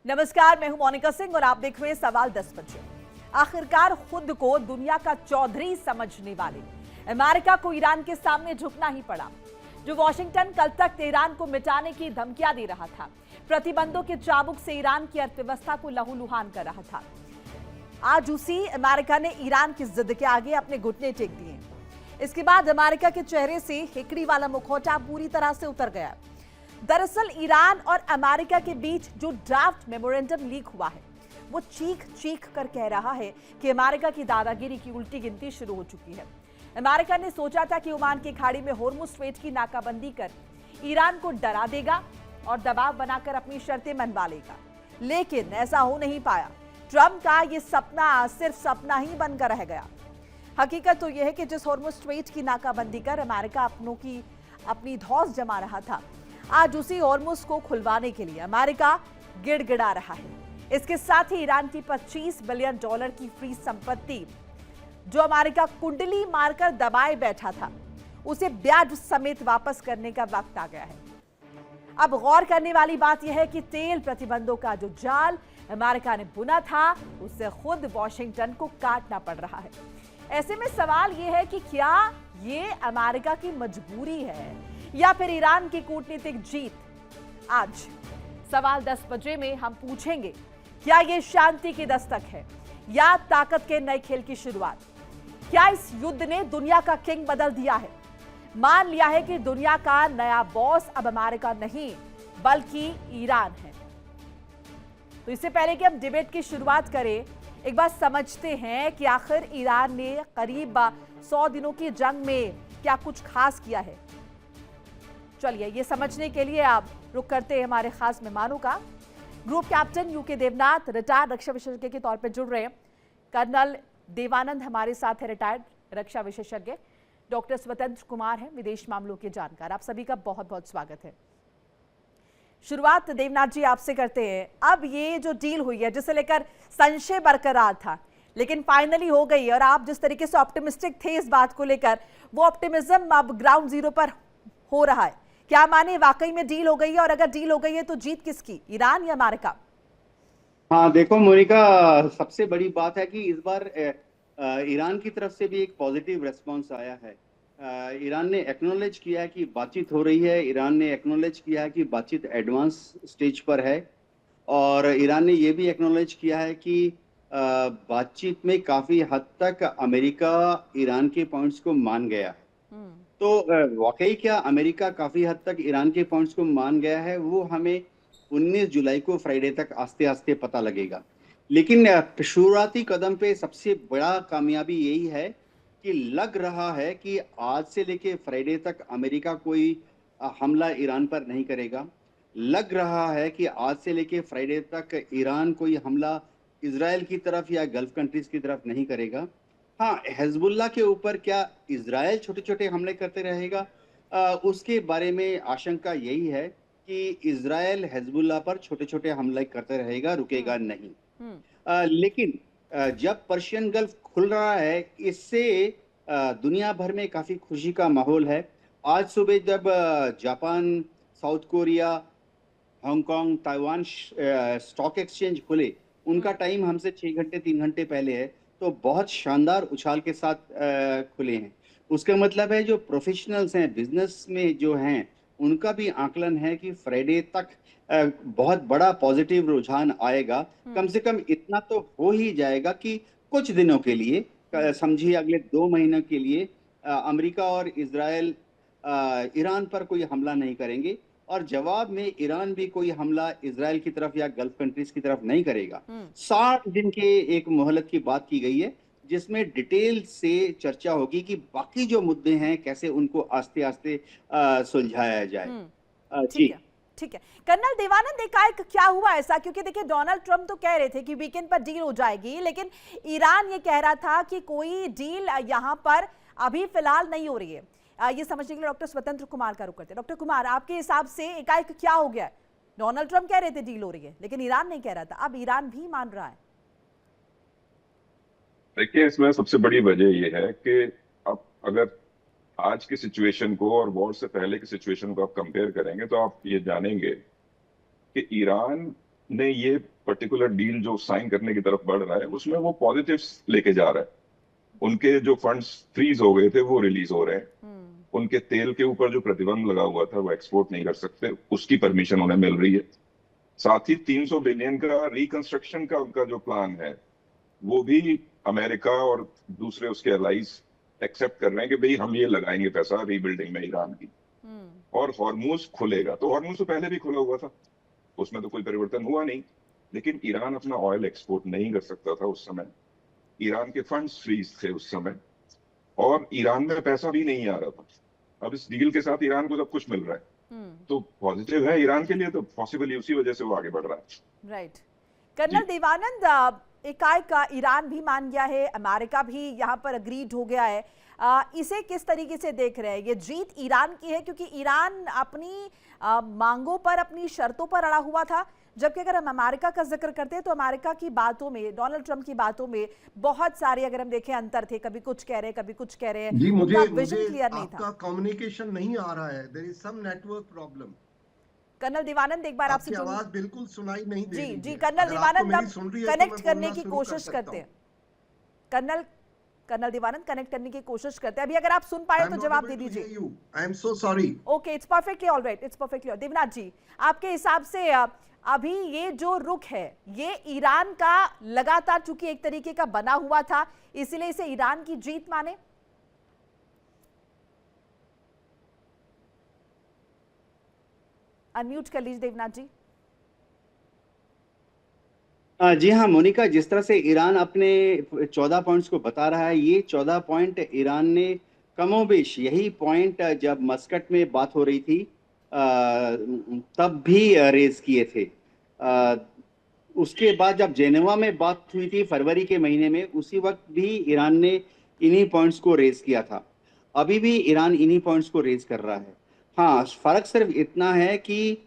नमस्कार, मैं हूं मोनिका सिंह और आप देख रहे हैं सवाल 10 बजे। आखिरकार खुद को दुनिया का चौधरी समझने वाले अमेरिका को ईरान के सामने झुकना ही पड़ा। जो वॉशिंगटन कल तक तेहरान को मिटाने की धमकियां दे रहा था, प्रतिबंधों के चाबुक से ईरान की अर्थव्यवस्था को लहूलुहान कर रहा था, आज उसी अमेरिका ने ईरान की जिद के आगे अपने घुटने टेक दिए। इसके बाद अमेरिका के चेहरे से हिकड़ी वाला मुखौटा पूरी तरह से उतर गया। दरअसल ईरान और अमेरिका के बीच जो ड्राफ्ट मेमोरेंडम लीक हुआ है, वो चीख चीख कर कह रहा है कि अमेरिका की दादागिरी की उल्टी गिनती शुरू हो चुकी है। अमेरिका ने सोचा था कि ओमान की खाड़ी में होर्मुज स्ट्रेट की नाकाबंदी कर ईरान को डरा देगा और दबाव बनाकर अपनी शर्तें मनवा लेगा, लेकिन ऐसा हो नहीं पाया। ट्रंप का ये सपना सिर्फ सपना ही बनकर रह गया। हकीकत तो यह है कि जिस होर्मुज स्ट्रेट की नाकाबंदी कर अमेरिका अपनी धौंस जमा रहा था, आज उसी होर्मुज को खुलवाने के लिए अमेरिका गिड़गिड़ा रहा है। इसके साथ ही ईरान की $25 बिलियन की फ्री संपत्ति जो अमेरिका कुंडली मारकर दबाए बैठा था, उसे ब्याज समेत वापस करने का वक्त आ गया है। अब गौर करने वाली बात यह है कि तेल प्रतिबंधों का जो जाल अमेरिका ने बुना था, उससे खुद वॉशिंगटन को काटना पड़ रहा है। ऐसे में सवाल यह है कि क्या ये अमेरिका की मजबूरी है या फिर ईरान की कूटनीतिक जीत? आज सवाल 10 बजे में हम पूछेंगे, क्या ये शांति की दस्तक है या ताकत के नए खेल की शुरुआत? क्या इस युद्ध ने दुनिया का किंग बदल दिया है? मान लिया है कि दुनिया का नया बॉस अब अमेरिका नहीं बल्कि ईरान है। तो इससे पहले कि हम डिबेट की शुरुआत करें, एक बात समझते हैं कि आखिर ईरान ने करीब 100 दिनों की जंग में क्या कुछ खास किया है। चलिए ये समझने के लिए आप रुक करते हैं हमारे खास मेहमानों का। Group captain UK Devnath retired रक्षा विशेषज्ञ के तौर पर जुड़ रहे हैं। कर्नल देवानंद हमारे साथ है, रिटायर्ड रक्षा विशेषज्ञ। डॉक्टर स्वतंत्र कुमार हैं, विदेश मामलों के जानकार। आप सभी का बहुत बहुत स्वागत है। शुरुआत देवनाथ जी आपसे करते हैं। अब ये जो डील हुई है, जिसे लेकर संशय बरकरार था, लेकिन फाइनली हो गई, और आप जिस तरीके से ऑप्टिमिस्टिक थे इस बात को लेकर, वो ऑप्टिमिज्म अब ग्राउंड जीरो पर हो रहा है। क्या माने वाकई में डील हो गई है? और अगर डील हो गई है तो जीत किसकी, ईरान या अमेरिका? हाँ देखो मोनिका, सबसे बड़ी बात है कि इस बार ईरान की तरफ से भी एक पॉजिटिव रेस्पॉन्स आया है। ईरान ने एक्नॉलेज किया है कि बातचीत हो रही है, ईरान ने एक्नॉलेज किया है कि बातचीत एडवांस स्टेज पर है, और ईरान ने ये भी एक्नॉलेज किया है कि बातचीत में काफी हद तक अमेरिका ईरान के पॉइंट्स को मान गया है। तो वाकई क्या अमेरिका काफी हद तक ईरान के पॉइंट्स को मान गया है, वो हमें 19 जुलाई को फ्राइडे तक आस्ते आस्ते पता लगेगा। लेकिन शुरुआती कदम पे सबसे बड़ा कामयाबी यही है कि लग रहा है कि आज से लेके फ्राइडे तक अमेरिका कोई हमला ईरान पर नहीं करेगा। लग रहा है कि आज से लेके फ्राइडे तक ईरान कोई हमला इजराइल की तरफ या गल्फ कंट्रीज की तरफ नहीं करेगा। हाँ, हिजबुल्लाह के ऊपर क्या इजराइल छोटे छोटे हमले करते रहेगा, उसके बारे में आशंका यही है कि इजराइल हिजबुल्लाह पर छोटे छोटे हमले करते रहेगा, रुकेगा नहीं। लेकिन जब पर्शियन गल्फ खुल रहा है, इससे दुनिया भर में काफी खुशी का माहौल है। आज सुबह जब Japan, south Korea, Hong Kong, Taiwan stock exchange खुले, उनका टाइम हमसे 6 घंटे 3 घंटे पहले है, तो बहुत शानदार उछाल के साथ खुले हैं। उसका मतलब है जो प्रोफेशनल्स हैं, बिजनेस में जो हैं, उनका भी आकलन है कि फ्राइडे तक बहुत बड़ा पॉजिटिव रुझान आएगा। कम से कम इतना तो हो ही जाएगा कि कुछ दिनों के लिए, समझिए अगले 2 महीनों के लिए, अमेरिका और इजराइल ईरान पर कोई हमला नहीं करेंगे, और जवाब में ईरान भी कोई हमला इजराइल की तरफ या गल्फ कंट्रीज की तरफ नहीं करेगा। 60 दिन के एक मोहलत की बात की गई है, जिसमें डिटेल से चर्चा होगी कि बाकी जो मुद्दे हैं कैसे उनको आस्ते आस्ते सुलझाया जाए। जी ठीक है। कर्नल देवानंद, एकाएक क्या हुआ ऐसा? क्योंकि देखिए, डोनाल्ड ट्रंप तो कह रहे थे कि वीकेंड पर डील हो जाएगी, लेकिन ईरान ये कह रहा था कि कोई डील यहाँ पर अभी फिलहाल नहीं हो रही है। ये समझने के लिए डॉक्टर स्वतंत्र कुमार का रुख करते हैं। डॉक्टर कुमार, आपके हिसाब से एकाएक क्या हो गया? डोनाल्ड ट्रंप कह रहे थे डील हो रही है, लेकिन ईरान नहीं कह रहा था, अब ईरान भी मान रहा है। देखिए, इसमें सबसे बड़ी वजह यह है कि आप अगर आज की सिचुएशन को और वॉर से पहले की सिचुएशन को आप कंपेयर करेंगे तो आप ये जानेंगे कि ईरान ने ये पर्टिकुलर डील जो साइन करने की तरफ बढ़ रहा है उसमें वो पॉजिटिव्स लेके जा रहा है। उनके जो फंड्स फ्रीज हो गए थे वो रिलीज हो रहे हैं। उनके तेल के ऊपर जो प्रतिबंध लगा हुआ था वो एक्सपोर्ट नहीं कर सकते, उसकी परमिशन उन्हें मिल रही है। साथ ही 300 बिलियन का रिकंस्ट्रक्शन का उनका जो प्लान है वो भी अमेरिका और दूसरे उसके अलाइज एक्सेप्ट कर रहे हैं कि भाई हम ये लगाएंगे पैसा रीबिल्डिंग में ईरान की। और हॉर्मुज खुलेगा, तो हॉर्मुज तो पहले भी खुला हुआ था, उसमें तो कोई परिवर्तन हुआ नहीं, लेकिन ईरान अपना ऑयल एक्सपोर्ट नहीं कर सकता था उस समय। ईरान के फंड्स फ्रीज थे उस समय और ईरान में पैसा भी नहीं आ रहा था। अब इस डील के साथ ईरान को सब कुछ मिल रहा है, तो पॉजिटिव है ईरान के लिए, तो पॉसिबली उसी वजह से वो आगे बढ़ रहा है। राइट। कर्नल देवानंद, एकाएक ईरान भी मान गया है, अमेरिका भी यहाँ पर अग्रीड हो गया है, इसे किस तरीके से देख रहे हैं? ये जीत ईरान की है क्योंकि ईरान अपनी मांगों पर, अपनी शर्तों पर अड़ा हुआ था, जबकि अगर हम अमेरिका का जिक्र करते हैं तो अमेरिका की बातों में, डोनाल्ड ट्रंप की बातों में बहुत सारे, अगर हम देखें, अंतर थे। कभी कुछ कह रहे हैं, कभी कुछ कह रहे हैं। जी, उनका मुझे विजन क्लियर नहीं था। आपका कम्युनिकेशन नहीं आ रहा है, there is some network problem. Colonel Devanand, एक बार आपसे आवाज बिल्कुल सुनाई नहीं दे रही है। जी कर्नल देवानंद, हम कनेक्ट करने की कोशिश करते हैं। कर्नल देवानंद, कनेक्ट करने की कोशिश करते हैं। अभी अगर आप सुन पाए तो जवाब दे दीजिए। I am so sorry. Okay, it's perfectly alright, it's perfectly. Devnath ji, आपके हिसाब से अभी ये जो रुख है ये ईरान का लगातार, चूंकि एक तरीके का बना हुआ था, इसलिए इसे ईरान की जीत माने? अनम्यूट कर लीजिए देवनाथ जी। जी हाँ मोनिका, जिस तरह से ईरान अपने 14 पॉइंट्स को बता रहा है, ये 14 पॉइंट ईरान ने कमोबेश यही पॉइंट जब मस्कट में बात हो रही थी तब भी रेज किए थे। उसके बाद जब जेनेवा में बात हुई थी फरवरी के महीने में, उसी वक्त भी ईरान ने इन्हीं पॉइंट्स को रेज किया था। अभी भी ईरान इन्हीं पॉइंट्स को रेज कर रहा है। हाँ, फर्क सिर्फ इतना है कि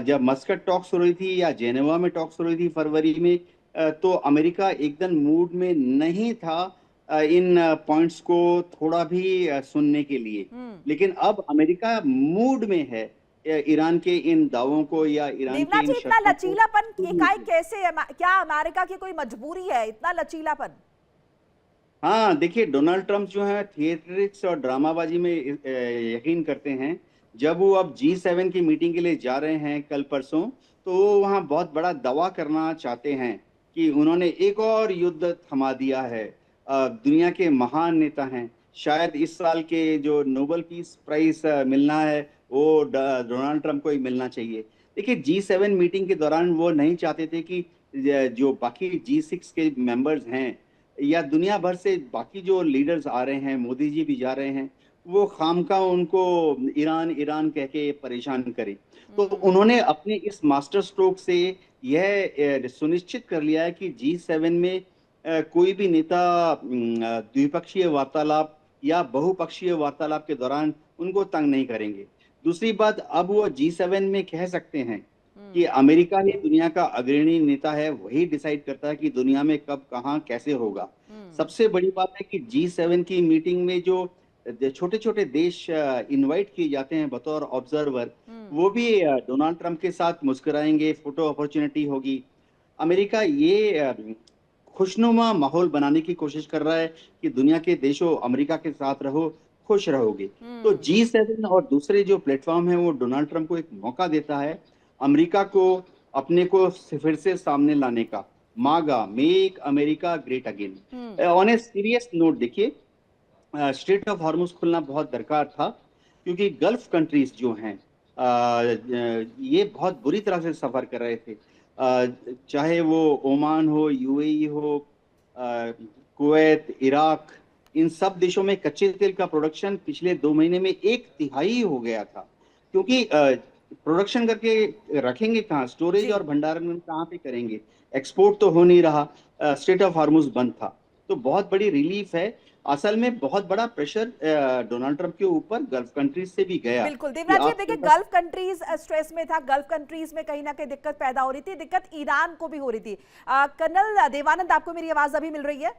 जब मस्कट टॉक्स हो रही थी या जेनेवा में टॉक्स हो रही थी फरवरी में, तो अमेरिका एकदम मूड में नहीं था इन पॉइंट्स को थोड़ा भी सुनने के लिए। लेकिन अब अमेरिका मूड में है ईरान के इन दावों को या ईरान के इन इतना लचीलापन एकाएक कैसे? क्या अमेरिका की कोई मजबूरी है, इतना लचीलापन? हाँ देखिए, डोनाल्ड ट्रंप जो है थिएट्रिक्स और ड्रामाबाजी में यकीन करते हैं। जब वो अब G7 की मीटिंग के लिए जा रहे हैं कल परसों, तो वो वहाँ बहुत बड़ा दावा करना चाहते हैं कि उन्होंने एक और युद्ध थमा दिया है। दुनिया के महान नेता हैं, शायद इस साल के जो नोबेल पीस प्राइज मिलना है वो डोनाल्ड ट्रंप को ही मिलना चाहिए। देखिए, G7 मीटिंग के दौरान वो नहीं चाहते थे कि जो बाकी G6 के मेंबर्स हैं या दुनिया भर से बाकी जो लीडर्स आ रहे हैं, मोदी जी भी जा रहे हैं, वो खामखा उनको ईरान ईरान कह के परेशान करे। तो उन्होंने अपने इस मास्टर स्ट्रोक से यह सुनिश्चित कर लिया है कि G7 में कोई भी नेता द्विपक्षीय वार्तालाप या बहुपक्षीय वार्तालाप के दौरान उनको तंग नहीं करेंगे। दूसरी बात, अब वो G7 में कह सकते हैं कि अमेरिका ही दुनिया का अग्रणी नेता है, वही डिसाइड करता है कि दुनिया में कब कहाँ कैसे होगा। सबसे बड़ी बात है कि G7 की मीटिंग में जो छोटे छोटे देश इनवाइट किए जाते हैं बतौर ऑब्जर्वर, वो भी डोनाल्ड ट्रंप के साथ मुस्कुराएंगे, फोटो अपॉर्चुनिटी होगी। अमेरिका ये खुशनुमा माहौल बनाने की कोशिश कर रहा है कि दुनिया के देशों अमेरिका के साथ रहो, खुश रहोगे। तो G7 और दूसरे जो प्लेटफॉर्म है वो डोनाल्ड ट्रंप को एक मौका देता है अमेरिका को अपने को फिर से सामने लाने का। मागा, make America great again. On a serious note, देखिए, स्ट्रेट ऑफ हॉर्मुज खुलना बहुत दरकार था, क्योंकि गल्फ कंट्रीज जो हैं ये बहुत बुरी तरह से सफर कर रहे थे। चाहे वो ओमान हो, UAE हो, कुवैत, इराक, इन सब देशों में कच्चे तेल का प्रोडक्शन पिछले 2 महीने में 1/3 हो गया था। क्योंकि प्रोडक्शन करके रखेंगे कहाँ, स्टोरेज और भंडारण कहाँ पे करेंगे? एक्सपोर्ट तो हो नहीं रहा, स्ट्रेट ऑफ हॉर्मुज बंद था। तो बहुत बड़ी रिलीफ है। असल में बहुत बड़ा प्रेशर डोनाल्ड ट्रंप के ऊपर गल्फ कंट्रीज से भी गया। बिल्कुल देवनाथ जी, देखिए गल्फ कंट्रीज स्ट्रेस में था, गल्फ कंट्रीज में कहीं ना कहीं दिक्कत पैदा हो रही थी, दिक्कत ईरान को भी हो रही थी। कर्नल देवानंद, आपको मेरी आवाज अभी मिल रही है?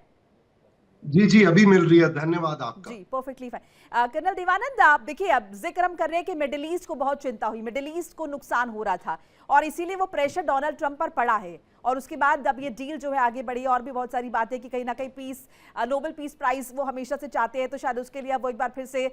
जी जी अभी मिल रही है, धन्यवाद आपका। जी परफेक्टली फाइन। कर्नल देवानंद, आप देखिए, अब जिक्र हम कर रहे हैं कि मिडिल ईस्ट को बहुत चिंता हुई, मिडिल ईस्ट को नुकसान हो रहा था और इसीलिए वो प्रेशर डोनाल्ड ट्रंप पर पड़ा है और उसके बाद अब ये डील जो है आगे बढ़ी और भी बहुत सारी बातें कि कहीं ना कहीं पीस, नोबेल पीस प्राइज वो हमेशा से चाहते हैं, तो शायद उसके लिए अब वो एक बार फिर से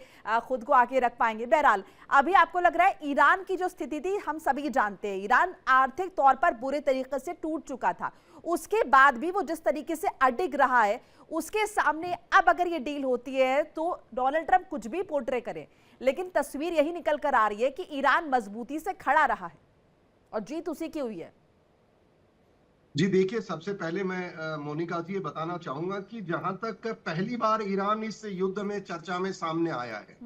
खुद को आके रख पाएंगे। बहरहाल अभी आपको लग रहा है ईरान की जो स्थिति थी, हम सभी जानते हैं ईरान आर्थिक तौर पर बुरे तरीके से टूट चुका था, उसके बाद भी वो जिस तरीके से अडिग रहा है, उसके सामने अब अगर ये डील होती है तो डोनाल्ड ट्रंप कुछ भी पोर्ट्रे करे, लेकिन तस्वीर यही निकल कर आ रही है कि ईरान मजबूती से खड़ा रहा है और जीत उसी की हुई है। जी देखिए, सबसे पहले मैं मोनिका जी ये बताना चाहूंगा कि जहां तक पहली बार ईरान इस युद्ध में चर्चा में सामने आया है,